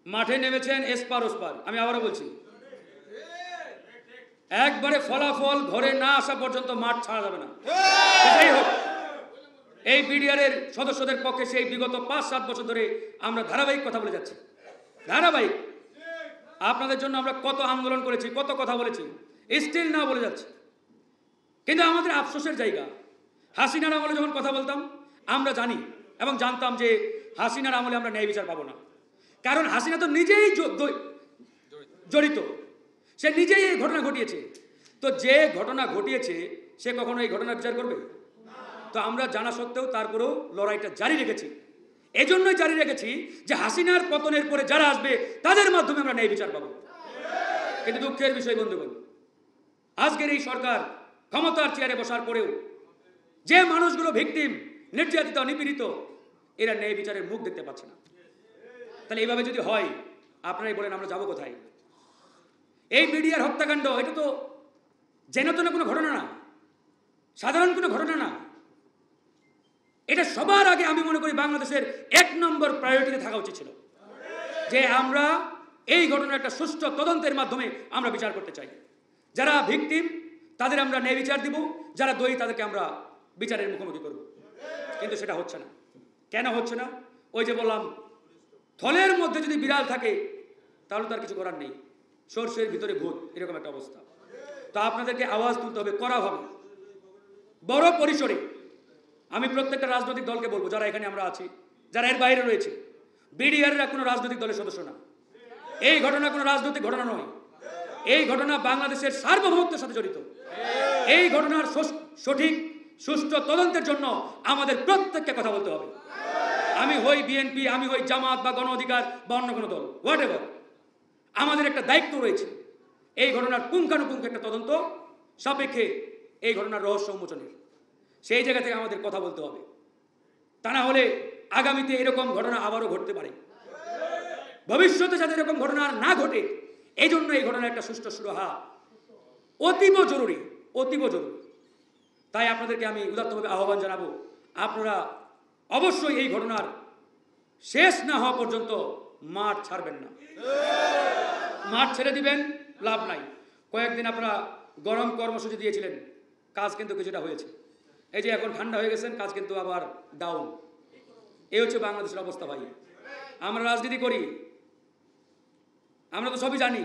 মাঠে নেমেছেন এসপার ওসপার। আমি আবারও বলছি, একবারে ফলাফল ঘরে না আসা পর্যন্ত মাঠ ছাড়া যাবে না। যাই হোক, এই বিডিআরের সদস্যদের পক্ষে সেই বিগত 5-7 বছর ধরে আমরা ধারাবাহিক কথা বলে যাচ্ছি। ধারাবাহিক আপনাদের জন্য আমরা কত আন্দোলন করেছি, কত কথা বলেছি, স্টিল না বলে যাচ্ছি। কিন্তু আমাদের আফসোসের জায়গা, হাসিনার আমলে যখন কথা বলতাম আমরা জানি এবং জানতাম যে হাসিনার আমলে আমরা ন্যায় বিচার পাবো না। কারণ হাসিনা তো নিজেই জড়িত, সে নিজেই এই ঘটনা ঘটিয়েছে। তো যে ঘটনা ঘটিয়েছে সে কখনো এই ঘটনার বিচার করবে? তো আমরা জানা সত্ত্বেও তারপরেও লড়াইটা জারি রেখেছি। এজন্যই জারি রেখেছি যে হাসিনার পতনের পরে যারা আসবে তাদের মাধ্যমে আমরা ন্যায় বিচার পাবো। কিন্তু দুঃখের বিষয় বন্ধুগণ, আজকের এই সরকার ক্ষমতার চেয়ারে বসার পরেও যে মানুষগুলো ভিকটিম, নির্যাতিত, নিপীড়িত, এরা ন্যায় বিচারের মুখ দেখতে পাচ্ছে না। তাহলে এইভাবে যদি হয়, আপনারাই বলেন আমরা যাবো কোথায়? এই মিডিয়ার হত্যাকাণ্ড এটা তো যেন কোনো ঘটনা না, সাধারণ কোনো ঘটনা না। এটা সবার আগে আমি মনে করি বাংলাদেশের 1 নম্বর প্রায়োরিটিতে থাকা উচিত ছিল যে আমরা এই ঘটনার একটা সুষ্ঠু তদন্তের মাধ্যমে আমরা বিচার করতে চাই। যারা ভিকটিম তাদের আমরা ন্যায় বিচার দিব, যারা দোষী তাদেরকে আমরা বিচারের মুখোমুখি করব। কিন্তু সেটা হচ্ছে না। কেন হচ্ছে না? ওই যে বললাম, থলের মধ্যে যদি বিড়াল থাকে তাহলে তার কিছু করার নেই, সর্ষের ভিতরে ভূত, এরকম একটা অবস্থা। তো আপনাদেরকে আওয়াজ তুলতে হবে, করা হবে বড় পরিসরে। আমি প্রত্যেকটা রাজনৈতিক দলকে বলবো, যারা এখানে আমরা আছি, যারা এর বাইরে রয়েছে, বিডিআররা কোনো রাজনৈতিক দলের সদস্য না। এই ঘটনা কোনো রাজনৈতিক ঘটনা নয়। এই ঘটনা বাংলাদেশের সার্বভৌমত্বের সাথে জড়িত। এই ঘটনার সঠিক সুষ্ঠু তদন্তের জন্য আমাদের প্রত্যেককে কথা বলতে হবে। আমি হই বিএনপি, আমি হই জামাত বা গণ অধিকার বা অন্য কোনো দল, হোয়াট এভার, আমাদের একটা দায়িত্ব রয়েছে এই ঘটনার পুঙ্খানুপুঙ্খ একটা তদন্ত সাপেক্ষে এই ঘটনার রহস্য উন্মোচনের। সেই জায়গা থেকে আমাদের কথা বলতে হবে। তা না হলে আগামীতে এরকম ঘটনা আবারও ঘটতে পারে। ভবিষ্যতে যাতে এরকম ঘটনা আর না ঘটে, এই জন্য এই ঘটনার একটা সুষ্ঠু সুরাহা অতীব জরুরি, অতীব জরুরি। তাই আপনাদেরকে আমি উদাত্তভাবে আহ্বান জানাবো, আপনারা অবশ্যই এই ঘটনার শেষ না হওয়া পর্যন্ত মাঠ ছাড়বেন না। মাঠ ছেড়ে দিবেন, লাভ নাই। কয়েকদিন আপনারা গরম কর্মসূচি দিয়েছিলেন, কাজ কিন্তু কিছুটা হয়েছে। এই যে এখন ঠান্ডা হয়ে গেছেন, কাজ কিন্তু আবার ডাউন। এই হচ্ছে বাংলাদেশের অবস্থা ভাই। আমরা রাজনীতি করি, আমরা তো সবই জানি।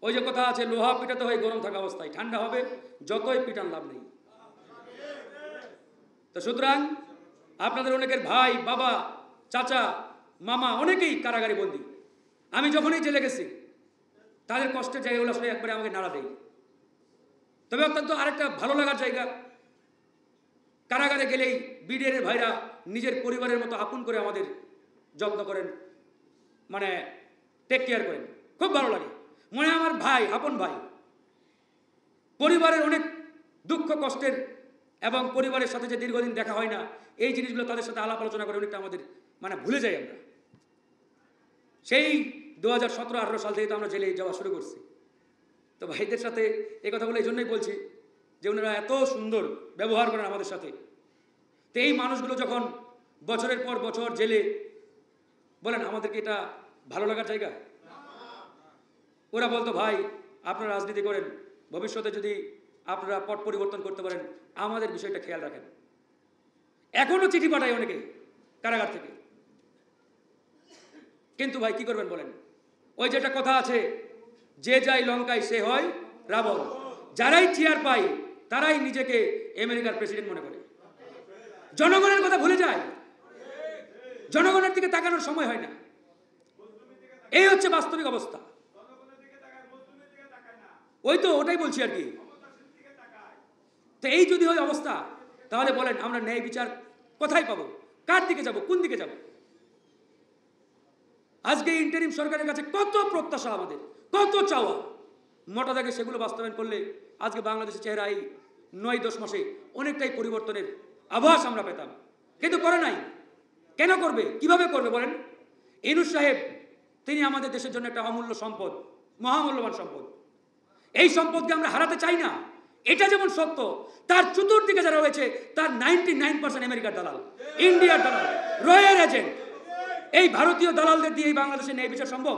ওই যে কথা আছে, লোহা পিটাতে হয় গরম থাকা অবস্থায়, ঠান্ডা হবে যতই পিটান লাভ নেই। তো সুতরাং আপনাদের অনেকের ভাই, বাবা, চাচা, মামা অনেকেই কারাগারে বন্দী। আমি যখনই জেলে গেছি তাদের কষ্টের জায়গাগুলো আসলে একবারে আমাকে নাড়া দেয়। তবে অত্যন্ত আরেকটা ভালো লাগার জায়গা, কারাগারে গেলেই বিডিআরের ভাইরা নিজের পরিবারের মতো আপন করে আমাদের যত্ন করেন, মানে টেক কেয়ার করেন। খুব ভালো লাগে, মনে হয় আমার ভাই, আপন ভাই। পরিবারের অনেক দুঃখ কষ্টের এবং পরিবারের সাথে যে দীর্ঘদিন দেখা হয় না, এই জিনিসগুলো তাদের সাথে আলাপ আলোচনা করে অনেকটা আমাদের মানে ভুলে যাই আমরা। সেই 2017-18 সাল থেকে তো আমরা জেলে যাওয়া শুরু করছি। তো ভাইদের সাথে এই কথাগুলো এই জন্যই বলছি যে ওনারা এত সুন্দর ব্যবহার করেন আমাদের সাথে। তো এই মানুষগুলো যখন বছরের পর বছর জেলে, বলেন আমাদেরকে এটা ভালো লাগার জায়গা? ওরা বলতো, ভাই আপনারা রাজনীতি করেন, ভবিষ্যতে যদি আপনারা পট পরিবর্তন করতে পারেন আমাদের বিষয়টা খেয়াল রাখেন। এখনো চিঠি পাঠায় অনেকে কারাগার থেকে। কিন্তু ভাই কি করবেন বলেন? ওই যেটা কথা আছে, যে যায় লঙ্কায় সে হয় রাবণ। যারাই চেয়ার পায় তারাই নিজেকে আমেরিকার প্রেসিডেন্ট মনে করে, জনগণের কথা ভুলে যায়, জনগণের দিকে তাকানোর সময় হয় না। এই হচ্ছে বাস্তবিক অবস্থা। ওটাই বলছি আর কি। তো এই যদি হয় অবস্থা, তাহলে বলেন আমরা ন্যায় বিচার কোথায় পাবো? কার দিকে যাব? কোন দিকে যাব? আজকে ইন্টারিম সরকারের কাছে কত প্রত্যাশা, আমাদের কত চাওয়া, মোটা দাগে সেগুলো বাস্তবায়ন করলে আজকে বাংলাদেশের চেহারা এই 9-10 মাসে অনেকটাই পরিবর্তনের আভাস আমরা পেতাম। কিন্তু করে নাই। কেন করবে? কিভাবে করবে বলেন? ইউনূস সাহেব তিনি আমাদের দেশের জন্য একটা অমূল্য সম্পদ, মহামূল্যবান সম্পদ। এই সম্পদকে আমরা হারাতে চাই না, এটা যেমন সত্য, তার চতুর্দিকে যারা রয়েছে তার 99% আমেরিকার দালাল, ইন্ডিয়ার দালাল, রয়ের এজেন্ট। এই ভারতীয় দালালদের দিয়ে এই বাংলাদেশে ন্যায় বিচার সম্ভব?